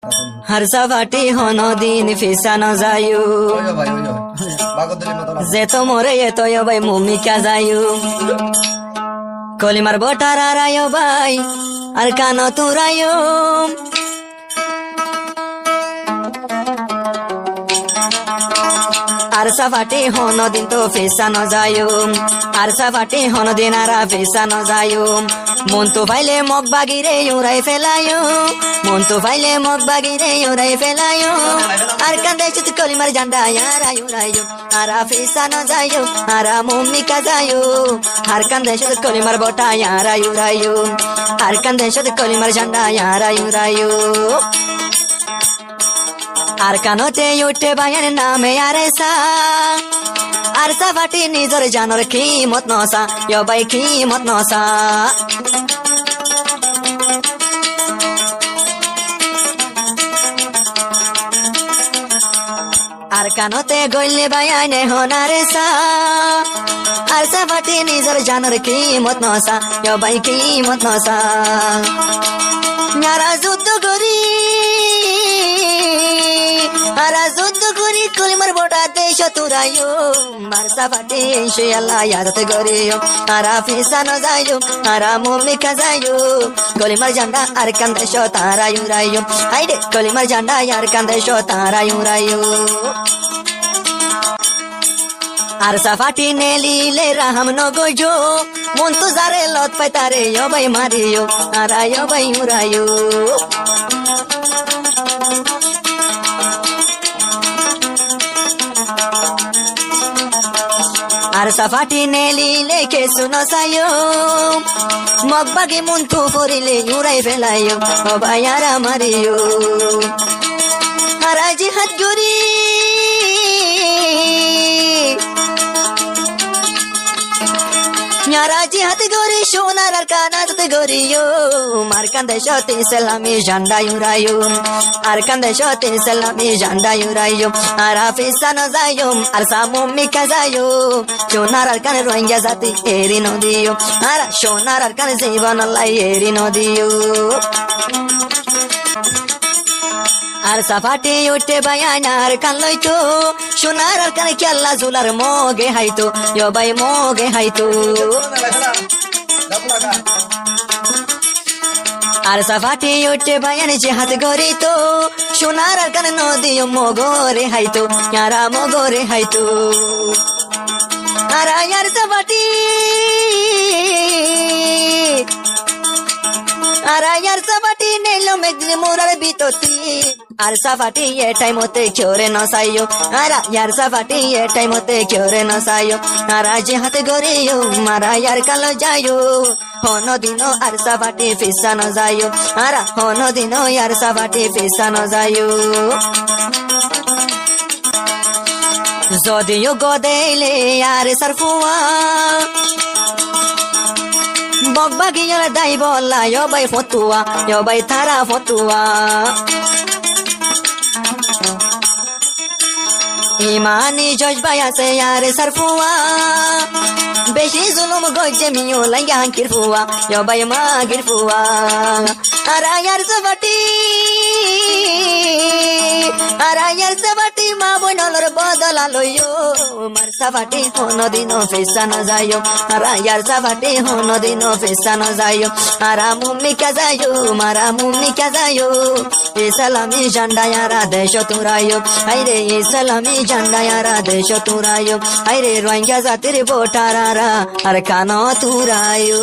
হারসা ফাটি হন দিন ফিসা ন যায়ু যে তো মরে এত ভাই মুমিকা যায়ু কলিমার বটার আরায় ভাই আর কান তুরায়ু আরসা ফাটি হন দিন তো ফিসা ন যায়ু আরসা ফাটি হন দিন আরা ফিসা ন যায়ু মন তো ফাইলে মগ বাগিরে উড়াই ফেলায়ু মন তো ফাইলে মগ বাগিরে উড়াই ফেলায়ু আর কান্দে চুত কলিমার জান্ডা ইয়ারা উড়ায়ু আরা ফিসা ন যায়ু আরা মুমিকা যায়ু আর কান্দে চুত কলিমার বটা ইয়ারা উড়ায়ু আর কান্দে চুত কলিমার জান্ডা ইয়ারা উড়ায়ু আর কানতে উঠে বায়ান নামে আরেসা আরসা ফাটি নিজর জানর খিমত নসা ইয় বাই খিমত নসা আর কানতে গইলে বায়ানে হনারেসা আরসা ফাটি নিজর জানর খিমত নসা ইয় বাই খিমত নসা নারা যুদ্ধ করি আরা যুদ্ধ করি কলিমার বটা দেশ তুরায়ু মারসা ফাটি সে আল্লাহ ইয়াদত করিও আরা ফিসা ন যায়ু আরা মুমিকা যায়ু কলিমার জান্ডা আর কান্দেশ তারা ইউরায়ু আইরে কলিমার জান্ডা আর কান্দেশ তারা ইউরায়ু আর সাফাটি নেলিলে রাহাম ন গজো মন তো জারে লত পাই তারে ইয় ভাই মারিও আরা ইয় ভাই উড়ায়ু আর সাফাটি নেলিলে কে শুনো সায়ো মগবাগে মন তো পড়িলে উড়াই ফেলায়ো ও ভাই আরা মারিও আর জিহাদ করি নারাজি হাত গরি সোনার আর কানাত গরিও মার কান্দে সতে সালামি ঝান্ডা উড়ায়ু আর কান্দে সতে সালামি ঝান্ডা উড়ায়ু আর আফিসা ন যায়ু আর সামুমিকা যায়ু সোনার আর কানে রোহিঙ্গা জাতি এরি নদিও আর সোনার আর কানে জীবন আল্লাহ এরি নদিও আর সাফাটি উঠে বায়ানার কান লইতো সোনার আর কানে কেল্লা জুলার মগে হাইতো ইয় ভাই মগে হাইতো আর সাফাটি উঠে বায়ান যে হাত গরিতো সোনার আর কানে নদীও মগরে হাইতো ইয়ারা মগরে হাইতো আর আয়ার সাফাটি আর আয়ার সাফাটি নেলো মেঘলে মোরার বিততি আর সাফাটি এ টাইমতে ক্যোরে নসাইও আর ইয়ার সাফাটি এ টাইমতে ক্যোরে নসাইও আর আজ হাতে গরিও মারা ইয়ার কালো যায়ো হন দিন আর সাফাটি ফিসা ন যায়ো আর হন দিন ইয়ার সাফাটি ফিসা ন যায়ো যদিও গদেইলে আর সারফুয়া বগবাগিয়ার দাই বলা ইয় ভাই ফতুয়া ইয় ভাই তারা ফতুয়া ইমানি জজবাই আছে আর সারফুয়া বেশি জুলুম গজে মিও লাইয়া হাঙ্কির ফুয়া ইয় ভাই মা গির ফুয়া আর আয়ার সাফাটি আর আয়ার সাফাটি মা বইনলর বদলা লইও মার সাফাটি হন দিন ফিসা ন যায়ো আর আয়ার সাফাটি হন দিন ফিসা ন যায়ো আর মুমিকা যায়ো মারা মুমিকা যায়ো ইসলামি ঝান্ডা ইয়ারা দেশ তুরায়ো আইরে ইসলামি ঝান্ডা ইয়ারা দেশ তুরায়ো আইরে রোহিঙ্গা জাতির বোটারারা আর কান তুরায়ো